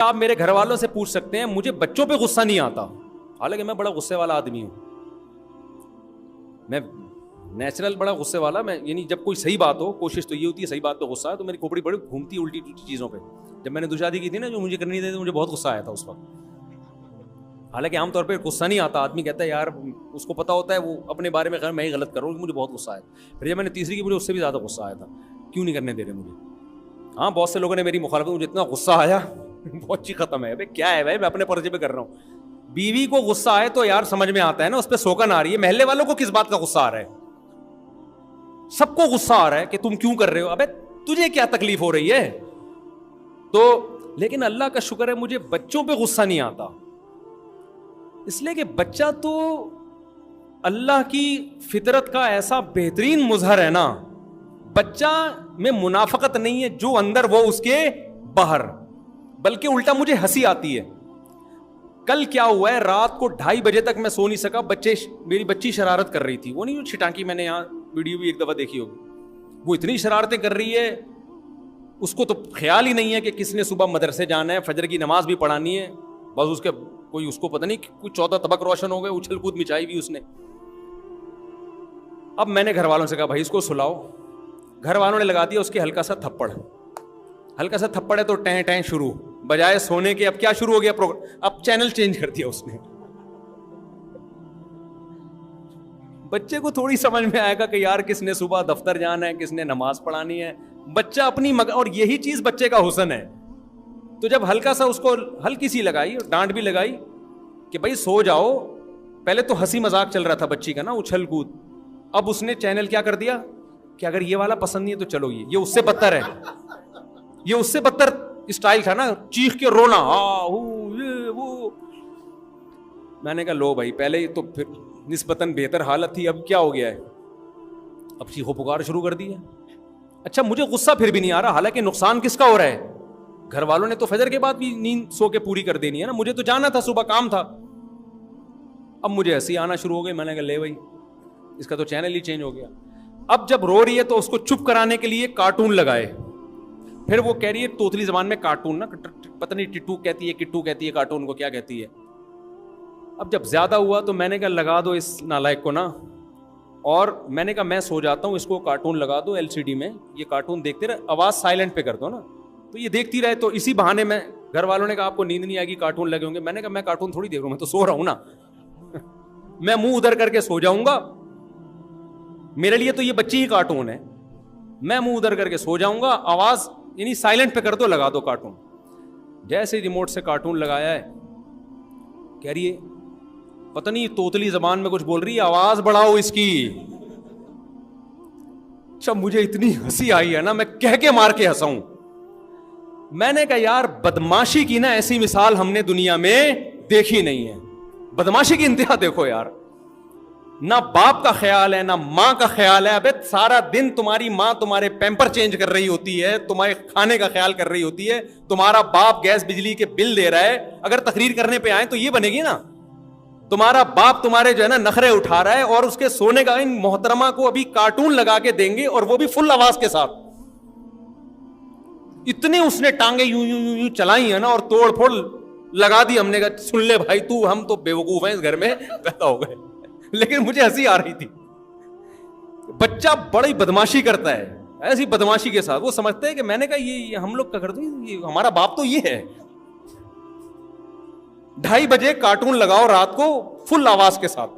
آپ میرے گھر والوں سے پوچھ سکتے ہیں مجھے بچوں پہ غصہ نہیں آتا، حالانکہ میں بڑا غصے والا آدمی ہوں، میں نیچرل بڑا غصے والا، میں یعنی جب کوئی صحیح بات ہو کوشش تو یہ ہوتی ہے صحیح بات پہ غصہ ہے، تو میری کھوپڑی بڑی گھومتی ہے الٹی چیزوں پہ. جب میں نے دوشادی کی تھی نا جو مجھے کرنی تھی مجھے بہت غصہ آیا تھا اس وقت، حالانکہ عام طور پہ غصہ نہیں آتا، آدمی کہتا ہے یار اس کو پتا ہوتا ہے وہ اپنے بارے میں میں ہی غلط کر رہا ہوں، مجھے بہت غصہ آیا. پھر جب میں نے تیسری کی مجھے اس سے بھی زیادہ غصہ آیا تھا، کیوں نہیں کرنے دے رہے مجھے. ہاں بہت سے لوگوں نے میری مخالفت، مجھے اتنا غصہ آیا بہت چیز ختم ہے. کیا ہے بھائی میں اپنے پرچے پہ کر رہا ہوں. بیوی کو غصہ آئے تو یار سمجھ میں آتا ہے نا، اس پہ سوکن آ رہی ہے. محلے والوں کو کس بات کا غصہ آ رہا ہے؟ سب کو غصہ آ رہا ہے کہ تم کیوں کر رہے ہو. ابے تجھے کیا تکلیف ہو رہی ہے؟ تو لیکن اللہ کا شکر ہے مجھے بچوں پہ غصہ نہیں آتا، اس لیے کہ بچہ تو اللہ کی فطرت کا ایسا بہترین مظہر ہے نا. بچہ میں منافقت نہیں ہے، جو اندر وہ اس کے باہر، بلکہ الٹا مجھے ہنسی آتی ہے. کل کیا ہوا ہے، رات کو 2:30 بجے تک میں سو نہیں سکا. میری بچی شرارت کر رہی تھی، وہ نہیں چھٹانکی، میں نے یہاں ویڈیو بھی ایک دفعہ دیکھی ہوگی. وہ اتنی شرارتیں کر رہی ہے، اس کو تو خیال ہی نہیں ہے کہ کس نے صبح مدرسے جانا ہے، فجر کی نماز بھی پڑھانی ہے. بس اس کے کوئی اس کو پتہ نہیں کوئی 14 طبق روشن ہو گئے، اچھل کود مچائی بھی اس نے. اب میں نے گھر والوں سے کہا بھائی اس کو سلاؤ. گھر والوں نے لگا دیا اس کے ہلکا سا تھپڑ. ہلکا سا تھپڑ ہے تو ٹیں ٹیں شروع، بجائے سونے کے اب کیا شروع ہو گیا پروگرام، اب چینل چینج کر دیا اس نے. بچے کو تھوڑی سمجھ میں آئے گا کہ یار کس نے صبح دفتر جانا ہے، کس نے نماز پڑھانی ہے. بچہ اپنی اور یہی چیز بچے کا حسن ہے. تو جب ہلکا سا اس کو ہلکی سی لگائی اور ڈانٹ بھی لگائی کہ بھائی سو جاؤ. پہلے تو ہنسی مذاق چل رہا تھا بچی کا نا، اچھل کود. اب اس نے چینل کیا کر دیا کہ اگر یہ والا پسند نہیں ہے تو چلو یہ اس سے بدتر ہے. یہ اس سے بدتر اسٹائل تھا نا، چیخ کے رونا وہ. میں نے کہا لو بھائی، پہلے تو پھر نسبتاً بہتر حالت تھی، اب کیا ہو گیا ہے، اب چیخو پکار شروع کر دی ہے. اچھا مجھے غصہ پھر بھی نہیں آ رہا، حالانکہ نقصان کس کا ہو رہا ہے؟ گھر والوں نے تو فجر کے بعد بھی نیند سو کے پوری کر دینی ہے نا، مجھے تو جانا تھا، صبح کام تھا. اب مجھے ہنسی آنا شروع ہو گئی. میں نے کہا لے بھائی اس کا تو چینل ہی چینج ہو گیا. اب جب رو رہی ہے تو اس کو چپ کرانے کے لیے کارٹون لگائے. پھر وہ کہہ رہی ہے توتلی زبان میں کارٹون نا، پتہ نہیں ٹٹو کہتی ہے کٹو کہتی ہے، کارٹون کو کیا کہتی ہے. اب جب زیادہ ہوا تو میں نے کہا لگا دو اس نالائق کو نا، اور میں نے کہا میں سو جاتا ہوں، اس کو کارٹون لگا دو LCD میں، یہ کارٹون دیکھتے رہے، آواز سائلنٹ پہ کر دو نا تو یہ دیکھتی رہے. تو اسی بہانے میں گھر والوں نے کہا آپ کو نیند نہیں آئے گی، کارٹون لگے ہوں گے. میں نے کہا میں کارٹون تھوڑی دیکھ رہا ہوں، میں تو سو رہا ہوں نا میں منہ ادھر کر کے سو جاؤں گا، میرے لیے تو یہ بچی ہی کارٹون ہے. میں منہ ادھر کر کے سو جاؤں گا، آواز یعنی سائلنٹ پہ کر دو، لگا دو کارٹون. جیسے ریموٹ سے کارٹون لگایا ہے، کہہ رہی ہے پتہ نہیں توتلی زبان میں کچھ بول رہی ہے، آواز بڑھاؤ اس کی. اچھا مجھے اتنی ہنسی آئی ہے نا، میں کہہ کے مار کے ہنسا ہوں. میں نے کہا یار بدماشی کی نا ایسی مثال ہم نے دنیا میں دیکھی نہیں ہے. بدماشی کی انتہا دیکھو یار، نہ باپ کا خیال ہے نہ ماں کا خیال ہے. ابے سارا دن تمہاری ماں تمہارے پیمپر چینج کر رہی ہوتی ہے، تمہارے کھانے کا خیال کر رہی ہوتی ہے، تمہارا باپ گیس بجلی کے بل دے رہا ہے. اگر تقریر کرنے پہ آئے تو یہ بنے گی نا، تمہارا باپ تمہارے جو ہے نا نخرے اٹھا رہا ہے، اور اس کے سونے کا ان محترمہ کو ابھی کارٹون لگا کے دیں گے، اور وہ بھی فل آواز کے ساتھ. اتنے اس نے ٹانگیں یوں یوں یوں یوں چلائی ہیں نا، اور توڑ پھوڑ لگا دی. ہم نے کہا سن لے بھائی تو، ہم تو بیوقوف ہیں اس گھر میں پیدا ہو گئے. لیکن مجھے ہنسی آ رہی تھی. بچہ بڑی بدماشی کرتا ہے، ایسی بدماشی کے ساتھ وہ سمجھتے ہیں کہ میں نے کہا یہ ہم لوگ کا کرتے ہیں، ہمارا باپ تو یہ ہے. 2:30 بجے کارٹون لگاؤ رات کو فل آواز کے ساتھ.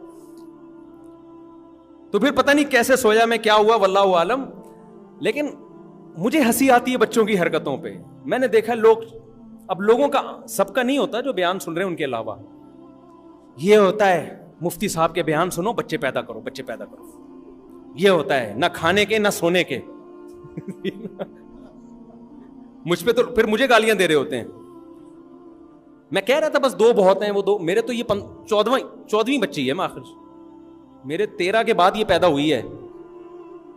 تو پھر پتہ نہیں کیسے سویا میں، کیا ہوا واللہ عالم. لیکن مجھے ہنسی آتی ہے بچوں کی حرکتوں پہ. میں نے دیکھا لوگ، اب لوگوں کا سب کا نہیں ہوتا جو بیان سن رہے ہیں ان کے علاوہ، یہ ہوتا ہے مفتی صاحب کے بیان سنو بچے پیدا کرو، بچے پیدا کرو. یہ ہوتا ہے نہ کھانے کے نہ سونے کے. مجھ پہ تو پھر مجھے گالیاں دے رہے ہوتے ہیں. میں کہہ رہا تھا بس 2 بہت ہیں، وہ 2 میرے تو یہ 14ویں بچی ہے. میں آخر میرے 13 کے بعد یہ پیدا ہوئی ہے،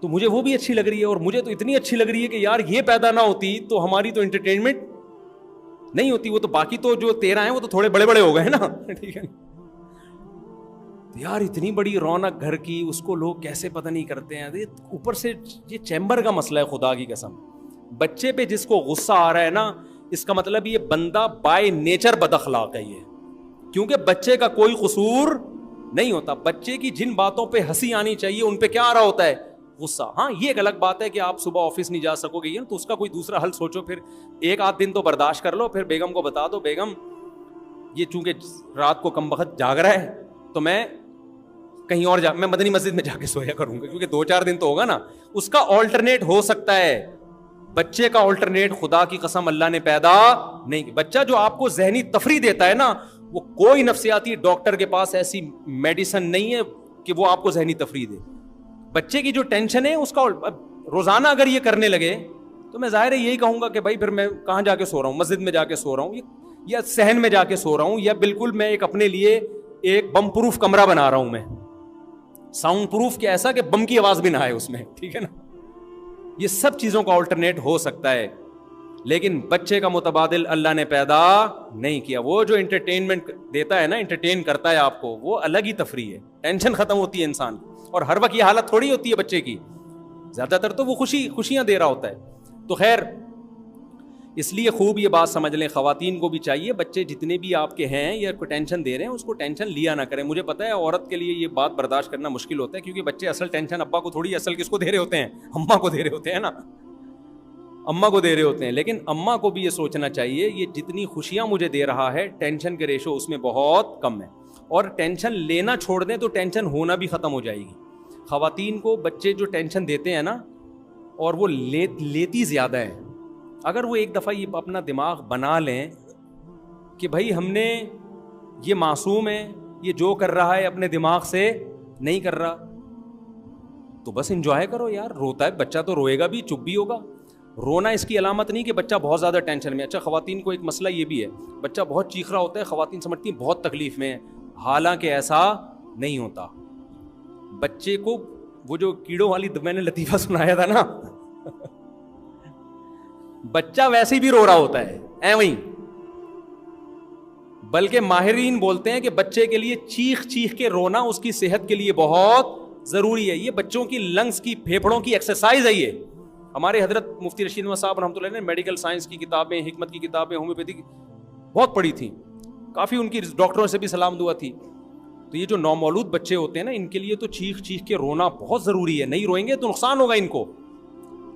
تو مجھے وہ بھی اچھی لگ رہی ہے. اور مجھے تو اتنی اچھی لگ رہی ہے کہ یار یہ پیدا نہ ہوتی تو ہماری تو انٹرٹینمنٹ نہیں ہوتی. وہ تو باقی تو جو 13 ہیں وہ تو تھوڑے بڑے بڑے ہو گئے نا. ٹھیک ہے یار، اتنی بڑی رونق گھر کی، اس کو لوگ کیسے پتہ نہیں کرتے ہیں. اوپر سے یہ چیمبر کا مسئلہ ہے، خدا کی قسم. بچے پہ جس کو غصہ آ رہا ہے نا، اس کا مطلب یہ بندہ بائی نیچر بد اخلاق ہے یہ, کیونکہ بچے کا کوئی قصور نہیں ہوتا. بچے کی جن باتوں پہ ہنسی آنی چاہیے ان پہ کیا آ رہا ہوتا ہے؟ غصہ. ہاں یہ ایک الگ بات ہے کہ آپ صبح آفس نہیں جا سکو گے تو اس کا کوئی دوسرا حل سوچو, پھر ایک آدھ دن تو برداشت کر لو, پھر بیگم کو بتا دو بیگم یہ چونکہ رات کو کم وقت جاگ رہا ہے تو میں کہیں اور میں مدنی مسجد میں جا کے سویا کروں گا, کیونکہ 2-4 دن تو ہوگا نا. اس کا آلٹرنیٹ ہو سکتا ہے, بچے کا آلٹرنیٹ خدا کی قسم اللہ نے پیدا نہیں کی. بچہ جو آپ کو ذہنی تفریح دیتا ہے نا, وہ کوئی نفسیاتی ڈاکٹر کے پاس ایسی میڈیسن نہیں ہے کہ وہ آپ کو ذہنی تفریح دے. بچے کی جو ٹینشن ہے اس کا روزانہ اگر یہ کرنے لگے تو میں ظاہر ہے یہی کہوں گا کہ بھائی پھر میں کہاں جا کے سو رہا ہوں, مسجد میں جا کے سو رہا ہوں یا صحن میں جا کے سو رہا ہوں, یا بالکل میں ایک اپنے لیے ایک بم پروف کمرہ بنا رہا ہوں, میں ساؤنڈ پروف کہ ایسا کہ بم کی آواز بھی نہ آئے اس میں, ٹھیک ہے نا. یہ سب چیزوں کا آلٹرنیٹ ہو سکتا ہے, لیکن بچے کا متبادل اللہ نے پیدا نہیں کیا. وہ جو انٹرٹینمنٹ دیتا ہے نا, انٹرٹین کرتا ہے آپ کو, وہ الگ ہی تفریح ہے, ٹینشن ختم ہوتی ہے انسان کی. اور ہر وقت یہ حالت تھوڑی ہوتی ہے بچے کی, زیادہ تر تو وہ خوشیاں دے رہا ہوتا ہے. تو خیر اس لیے خوب یہ بات سمجھ لیں, خواتین کو بھی چاہیے بچے جتنے بھی آپ کے ہیں یا کوئی ٹینشن دے رہے ہیں اس کو ٹینشن لیا نہ کریں. مجھے پتا ہے عورت کے لیے یہ بات برداشت کرنا مشکل ہوتا ہے, کیونکہ بچے اصل ٹینشن ابا کو تھوڑی, اصل کس کو دے رہے ہوتے ہیں؟ اماں کو دے رہے ہوتے ہیں نا, اماں کو دے رہے ہوتے ہیں. لیکن اماں کو بھی یہ سوچنا چاہیے یہ جتنی خوشیاں مجھے دے رہا ہے ٹینشن کے ریشو اس میں بہت کم ہے, اور ٹینشن لینا چھوڑ دیں تو ٹینشن ہونا بھی ختم ہو جائے گی. خواتین کو بچے جو ٹینشن دیتے ہیں نا, اور وہ لیتی زیادہ ہے, اگر وہ ایک دفعہ یہ اپنا دماغ بنا لیں کہ بھائی ہم نے, یہ معصوم ہے, یہ جو کر رہا ہے اپنے دماغ سے نہیں کر رہا, تو بس انجوائے کرو یار. روتا ہے بچہ تو روئے گا بھی, چپ بھی ہوگا. رونا اس کی علامت نہیں کہ بچہ بہت زیادہ ٹینشن میں. اچھا خواتین کو ایک مسئلہ یہ بھی ہے, بچہ بہت چیخ رہا ہوتا ہے, خواتین سمجھتی ہیں بہت تکلیف میں ہے, حالانکہ ایسا نہیں ہوتا. بچے کو وہ جو کیڑوں والی میں نے لطیفہ سنایا تھا نا, بچہ ویسے بھی رو رہا ہوتا ہے وہیں, بلکہ ماہرین بولتے ہیں کہ بچے کے لیے چیخ چیخ کے رونا اس کی صحت کے لیے بہت ضروری ہے. یہ بچوں کی لنگس کی, پھیپھڑوں کی ایکسرسائز ہے. یہ ہمارے حضرت مفتی رشید احمد صاحب رحمۃ اللہ نے میڈیکل سائنس کی کتابیں, حکمت کی کتابیں, ہومیوپیتھی بہت پڑھی تھیں, کافی ان کی ڈاکٹروں سے بھی سلام دعا تھی. تو یہ جو نومولود بچے ہوتے ہیں نا, ان کے لیے تو چیخ چیخ کے رونا بہت ضروری ہے. نہیں روئیں گے تو نقصان ہوگا ان کو.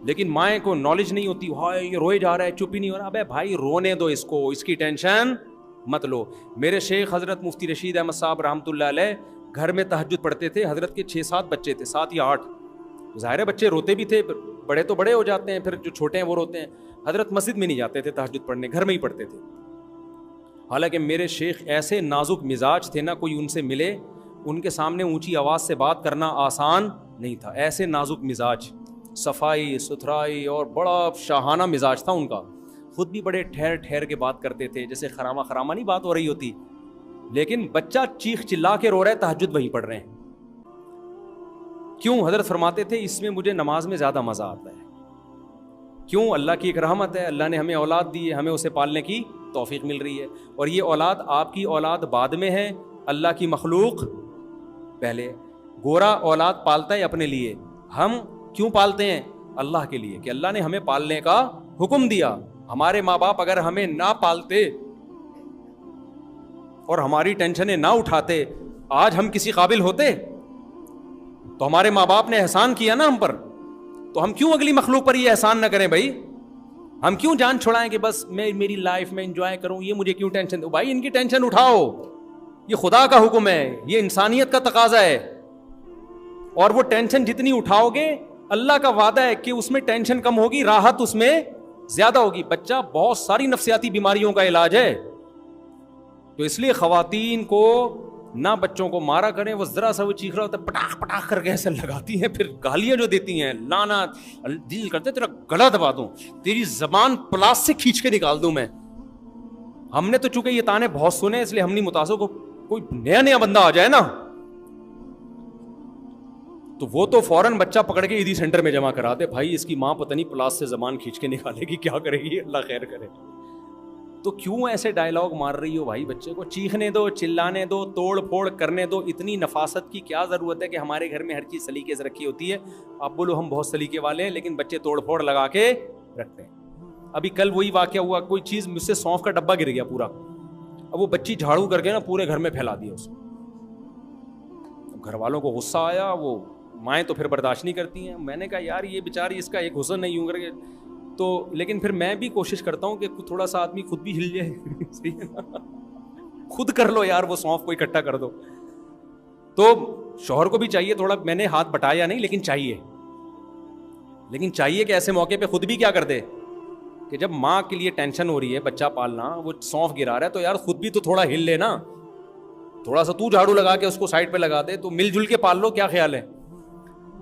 لیکن مائیں کو نالج نہیں ہوتی, ہائے یہ روئے جا رہا ہے, چپ ہی نہیں ہو رہا. ابے بھائی رونے دو اس کو, اس کی ٹینشن مت لو. میرے شیخ حضرت مفتی رشید احمد صاحب رحمۃ اللہ علیہ گھر میں تہجد پڑھتے تھے. حضرت کے 6-7 بچے تھے, 7 یا 8. ظاہر ہے بچے روتے بھی تھے, بڑے تو بڑے ہو جاتے ہیں, پھر جو چھوٹے ہیں وہ روتے ہیں. حضرت مسجد میں نہیں جاتے تھے تہجد پڑھنے, گھر میں ہی پڑھتے تھے. حالانکہ میرے شیخ ایسے نازک مزاج تھے نا, کوئی ان سے ملے ان کے سامنے اونچی آواز سے بات کرنا آسان نہیں تھا. ایسے نازک مزاج, صفائی ستھرائی اور بڑا شاہانہ مزاج تھا ان کا. خود بھی بڑے ٹھہر ٹھہر کے بات کرتے تھے, جیسے خرامہ خرامہ نہیں بات ہو رہی ہوتی. لیکن بچہ چیخ چلا کے رو رہا ہے, تہجد وہیں پڑھ رہے ہیں. کیوں؟ حضرت فرماتے تھے اس میں مجھے نماز میں زیادہ مزہ آتا ہے. کیوں؟ اللہ کی ایک رحمت ہے, اللہ نے ہمیں اولاد دی ہے, ہمیں اسے پالنے کی توفیق مل رہی ہے. اور یہ اولاد آپ کی اولاد بعد میں ہے, اللہ کی مخلوق پہلے. گورا اولاد پالتا ہے اپنے لیے, ہم کیوں پالتے ہیں؟ اللہ کے لیے, کہ اللہ نے ہمیں پالنے کا حکم دیا. ہمارے ماں باپ اگر ہمیں نہ پالتے اور ہماری ٹینشنیں نہ اٹھاتے, آج ہم کسی قابل ہوتے؟ تو ہمارے ماں باپ نے احسان کیا نا ہم پر, تو ہم کیوں اگلی مخلوق پر یہ احسان نہ کریں بھائی؟ ہم کیوں جان چھڑائیں کہ بس میں میری لائف میں انجوائے کروں, یہ مجھے کیوں ٹینشن دو؟ بھائی ان کی ٹینشن اٹھاؤ, یہ خدا کا حکم ہے, یہ انسانیت کا تقاضا ہے. اور وہ ٹینشن جتنی اٹھاؤ گے, اللہ کا وعدہ ہے کہ اس میں ٹینشن کم ہوگی, راحت اس میں زیادہ ہوگی. بچہ بہت ساری نفسیاتی بیماریوں کا علاج ہے. تو اس لیے خواتین کو نہ بچوں کو مارا کریں. وہ ذرا سا وہ چیخ رہا ہوتا ہے, پٹاخ پٹاخ کر کے ایسے لگاتی ہیں, پھر گالیاں جو دیتی ہیں, لانا دل کرتے تیرا گلا دبا دوں, تیری زبان پلاس سے کھینچ کے نکال دوں میں. ہم نے تو چونکہ یہ تانے بہت سنے, اس لیے ہم نہیں متاثر. کو کوئی نیا بندہ آ جائے نا تو وہ تو فوراً بچہ پکڑ کے ایدی سینٹر میں جمع کرا دے. بھائی اس کی ماں پتہ نہیں پلاس سے زبان کھینچ کے نکالے گی, کیا کرے گی, اللہ خیر کرے. تو کیوں ایسے ڈائلاگ مار رہی ہو بھائی؟ بچے کو چیخنے دو, چلانے دو, توڑ پھوڑ کرنے دو. اتنی نفاست کی کیا ضرورت ہے کہ ہمارے گھر میں ہر چیز سلیقے سے رکھی ہوتی ہے. آپ بولو ہم بہت سلیقے والے ہیں, لیکن بچے توڑ پھوڑ لگا کے رکھتے ہیں. ابھی کل وہی واقعہ ہوا, کوئی چیز مجھ سے سونف کا ڈبہ گر گیا پورا, اب وہ بچی جھاڑو کر کے نا پورے گھر میں پھیلا دیا اس کو. گھر والوں کو غصہ آیا, وہ مائیں تو پھر برداشت نہیں کرتی ہیں. میں نے کہا یار یہ بیچاری اس کا ایک حسن نہیں یوں کر کے تو, لیکن پھر میں بھی کوشش کرتا ہوں کہ تھوڑا سا آدمی خود بھی ہل جائے. صحیح ہے نا, خود کر لو یار, وہ سونف کو اکٹھا کر دو. تو شوہر کو بھی چاہیے تھوڑا, میں نے ہاتھ بٹایا نہیں لیکن چاہیے کہ ایسے موقع پہ خود بھی کیا کر دے کہ جب ماں کے لیے ٹینشن ہو رہی ہے بچہ پالنا, وہ سونف گرا رہا ہے, تو یار خود بھی تو تھوڑا ہل لے نا, تھوڑا سا تو جھاڑو لگا کے اس کو سائڈ پہ لگا دے, تو مل جل کے پال لو. کیا خیال ہے؟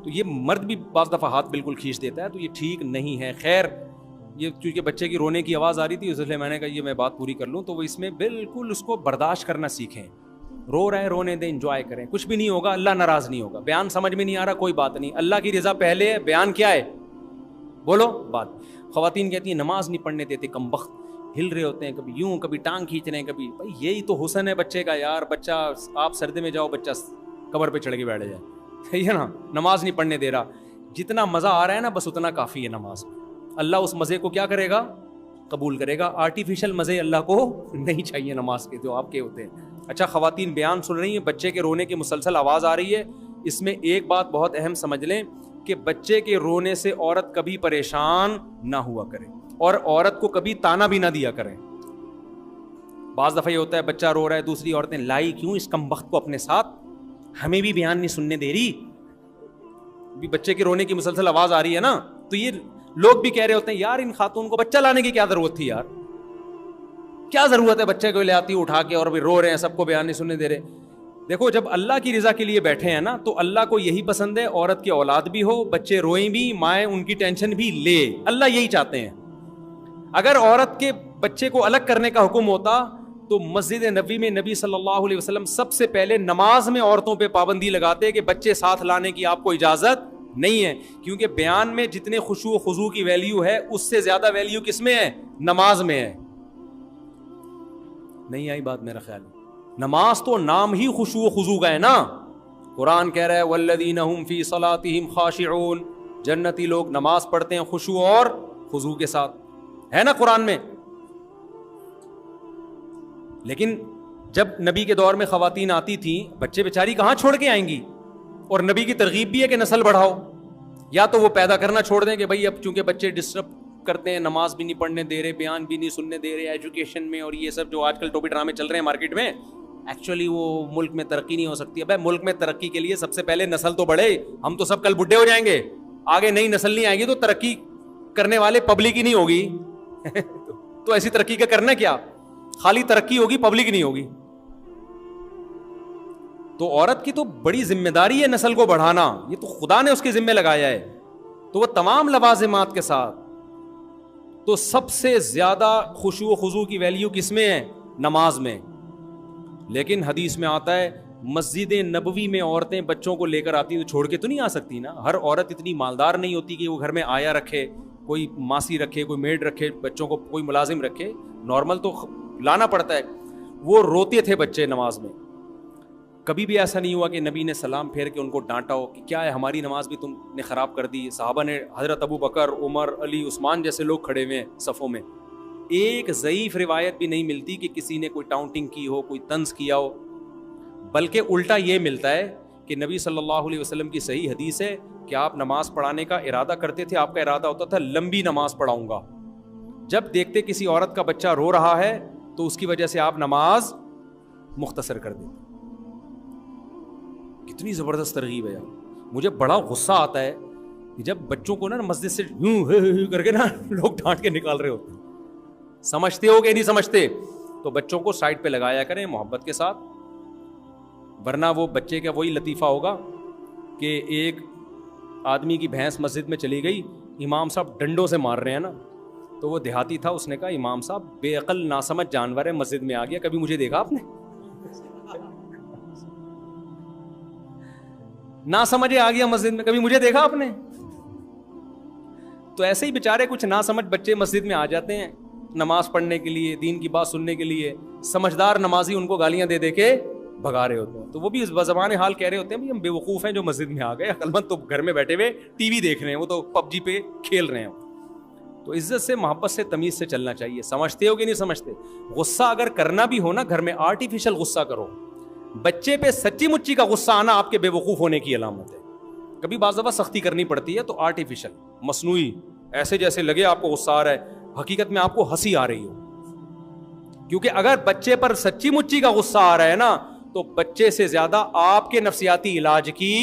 تو یہ مرد بھی بعض دفعہ ہاتھ بالکل کھینچ دیتا ہے, تو یہ ٹھیک نہیں ہے. خیر یہ چونکہ بچے کی رونے کی آواز آ رہی تھی, اس لیے میں نے کہا یہ میں بات پوری کر لوں. تو وہ اس میں بالکل اس کو برداشت کرنا سیکھیں. رو رہے ہیں رونے دیں, انجوائے کریں, کچھ بھی نہیں ہوگا, اللہ ناراض نہیں ہوگا. بیان سمجھ میں نہیں آ رہا, کوئی بات نہیں, اللہ کی رضا پہلے ہے. بیان کیا ہے؟ بولو بات. خواتین کہتی ہیں نماز نہیں پڑھنے دیتے, کم بخت, ہل رہے ہوتے ہیں, کبھی یوں کبھی ٹانگ کھینچ رہے ہیں, کبھی. بھائی یہی تو حسن ہے بچے کا یار. بچہ آپ سردی میں جاؤ, بچہ قبر پہ چڑھ کے بیٹھ جائے, صحیح ہے نا, نماز نہیں پڑھنے دے رہا. جتنا مزہ آ رہا ہے نا بس اتنا کافی ہے نماز میں. اللہ اس مزے کو کیا کرے گا؟ قبول کرے گا. آرٹیفیشل مزے اللہ کو نہیں چاہیے نماز کے جو آپ کے ہوتے ہیں. اچھا خواتین بیان سن رہی ہیں, بچے کے رونے کی مسلسل آواز آ رہی ہے, اس میں ایک بات بہت اہم سمجھ لیں کہ بچے کے رونے سے عورت کبھی پریشان نہ ہوا کرے, اور عورت کو کبھی تانا بھی نہ دیا کریں. بعض دفعہ یہ ہوتا ہے بچہ رو رہا ہے, دوسری عورتیں لائی کیوں اس کم بخت کو اپنے ساتھ, ہمیں بھی بیان نہیں سننے دے رہی. بھی بچے کے رونے کی مسلسل آواز آ رہی ہے نا, تو یہ لوگ بھی کہہ رہے ہوتے ہیں یار ان خاتون کو بچہ لانے کی کیا ضرورت تھی یار, کیا ضرورت ہے بچے کو لے آتی اٹھا کے, اور بھی رو رہے ہیں, سب کو بیان نہیں سننے دے رہے. دیکھو جب اللہ کی رضا کے لیے بیٹھے ہیں نا, تو اللہ کو یہی پسند ہے عورت کی اولاد بھی ہو, بچے روئیں بھی, مائیں ان کی ٹینشن بھی لے. اللہ یہی چاہتے ہیں. اگر عورت کے بچے کو الگ کرنے کا حکم ہوتا تو مسجد نبوی میں نبی صلی اللہ علیہ وسلم سب سے پہلے نماز میں عورتوں پہ پابندی لگاتے کہ بچے ساتھ لانے کی آپ کو اجازت نہیں ہے, کیونکہ بیان میں جتنے خشوع و خضوع کی ویلیو ہے اس سے زیادہ ویلیو کس میں ہے؟ نماز میں ہے. نہیں آئی بات میرا خیال ہے. نماز تو نام ہی خشوع و خضوع کا ہے نا. قرآن کہہ رہا ہے والذین هم فی صلاتہم خاشعون, جنتی لوگ نماز پڑھتے ہیں خشوع اور خضوع کے ساتھ, ہے نا قرآن میں. لیکن جب نبی کے دور میں خواتین آتی تھیں, بچے بیچاری کہاں چھوڑ کے آئیں گی, اور نبی کی ترغیب بھی ہے کہ نسل بڑھاؤ. یا تو وہ پیدا کرنا چھوڑ دیں کہ بھائی اب چونکہ بچے ڈسٹرب کرتے ہیں, نماز بھی نہیں پڑھنے دے رہے, بیان بھی نہیں سننے دے رہے, ایجوکیشن میں اور یہ سب جو آج کل ٹوپی ڈرامے چل رہے ہیں مارکیٹ میں, ایکچولی وہ ملک میں ترقی نہیں ہو سکتی. اب ملک میں ترقی کے لیے سب سے پہلے نسل تو بڑھے. ہم تو سب کل بڈھے ہو جائیں گے, آگے نئی نسل نہیں آئے گی تو ترقی کرنے والے پبلک ہی نہیں ہوگی. تو ایسی ترقی کا کرنا کیا, خالی ترقی ہوگی پبلک نہیں ہوگی. تو عورت کی تو بڑی ذمہ داری ہے نسل کو بڑھانا, یہ تو خدا نے اس کے ذمہ لگایا ہے. تو وہ تمام لوازمات کے ساتھ, تو سب سے زیادہ خشوع و خضوع کی ویلیو کس میں ہے؟ نماز میں. لیکن حدیث میں آتا ہے مسجد نبوی میں عورتیں بچوں کو لے کر آتی تو چھوڑ کے تو نہیں آ سکتی نا. ہر عورت اتنی مالدار نہیں ہوتی کہ وہ گھر میں آیا رکھے, کوئی ماسی رکھے, کوئی میڈ رکھے, بچوں کو کوئی ملازم رکھے. نارمل تو لانا پڑتا ہے. وہ روتے تھے بچے نماز میں. کبھی بھی ایسا نہیں ہوا کہ نبی نے سلام پھیر کے ان کو ڈانٹا ہو کہ کیا ہے ہماری نماز بھی تم نے خراب کر دی. صحابہ نے, حضرت ابو بکر, عمر, علی, عثمان جیسے لوگ کھڑے ہوئے ہیں صفوں میں, ایک ضعیف روایت بھی نہیں ملتی کہ کسی نے کوئی ٹاؤنٹنگ کی ہو, کوئی طنز کیا ہو. بلکہ الٹا یہ ملتا ہے کہ نبی صلی اللہ علیہ وسلم کی صحیح حدیث ہے کہ آپ نماز پڑھانے کا ارادہ کرتے تھے, آپ کا ارادہ ہوتا تھا لمبی نماز پڑھاؤں گا. جب دیکھتے کسی عورت کا بچہ رو رہا ہے تو اس کی وجہ سے آپ نماز مختصر کر دیتے. کتنی زبردست ترغیب ہے یار. مجھے بڑا غصہ آتا ہے کہ جب بچوں کو نا مسجد سے یوں کر کے نا لوگ ڈانٹ کے نکال رہے ہوتے ہیں. سمجھتے ہو کہ نہیں سمجھتے؟ تو بچوں کو سائڈ پہ لگایا کریں محبت کے ساتھ, ورنہ وہ بچے کا وہی لطیفہ ہوگا کہ ایک آدمی کی بھینس مسجد میں چلی گئی, امام صاحب ڈنڈوں سے مار رہے ہیں نا, تو وہ دیہاتی تھا, اس نے کہا امام صاحب بے عقل ناسمجھ جانور ہے, مسجد میں آ گیا, کبھی مجھے دیکھا آپ نے؟ نہ سمجھے آ گیا مسجد میں, کبھی مجھے دیکھا آپ نے؟ تو ایسے ہی بیچارے کچھ نہ سمجھ بچے مسجد میں آ جاتے ہیں نماز پڑھنے کے لیے, دین کی بات سننے کے لیے. سمجھدار نمازی ان کو گالیاں دے دے کے بھگا رہے ہوتے ہیں. تو وہ بھی بزبان حال کہہ رہے ہوتے ہیں ہم بے وقوف ہیں جو مسجد میں آ گئے, عقل مند تو گھر میں بیٹھے ہوئے ٹی وی دیکھ رہے ہیں, وہ تو پب جی پہ کھیل رہے ہیں. تو عزت سے, محبت سے, تمیز سے چلنا چاہیے. سمجھتے ہو کہ نہیں سمجھتے؟ غصہ اگر کرنا بھی ہو نا گھر میں, آرٹیفیشل غصہ کرو. بچے پہ سچی مچی کا غصہ آنا آپ کے بے وقوف ہونے کی علامت ہے. کبھی بعض دفعہ سختی کرنی پڑتی ہے تو آرٹیفیشل, مصنوعی, ایسے جیسے لگے آپ کو غصہ آ رہا ہے, حقیقت میں آپ کو ہنسی آ رہی ہو. کیونکہ اگر بچے پر سچی مچی کا غصہ آ رہا ہے نا, تو بچے سے زیادہ آپ کے نفسیاتی علاج کی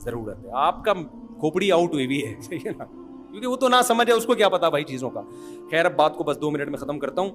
ضرورت ہے. آپ کا کھوپڑی آؤٹ ہوئی بھی ہے, صحیح ہے نا, کیونکہ وہ تو نہ سمجھ ہے, اس کو کیا پتا بھائی چیزوں کا. خیر اب بات کو بس 2 منٹ میں ختم کرتا ہوں.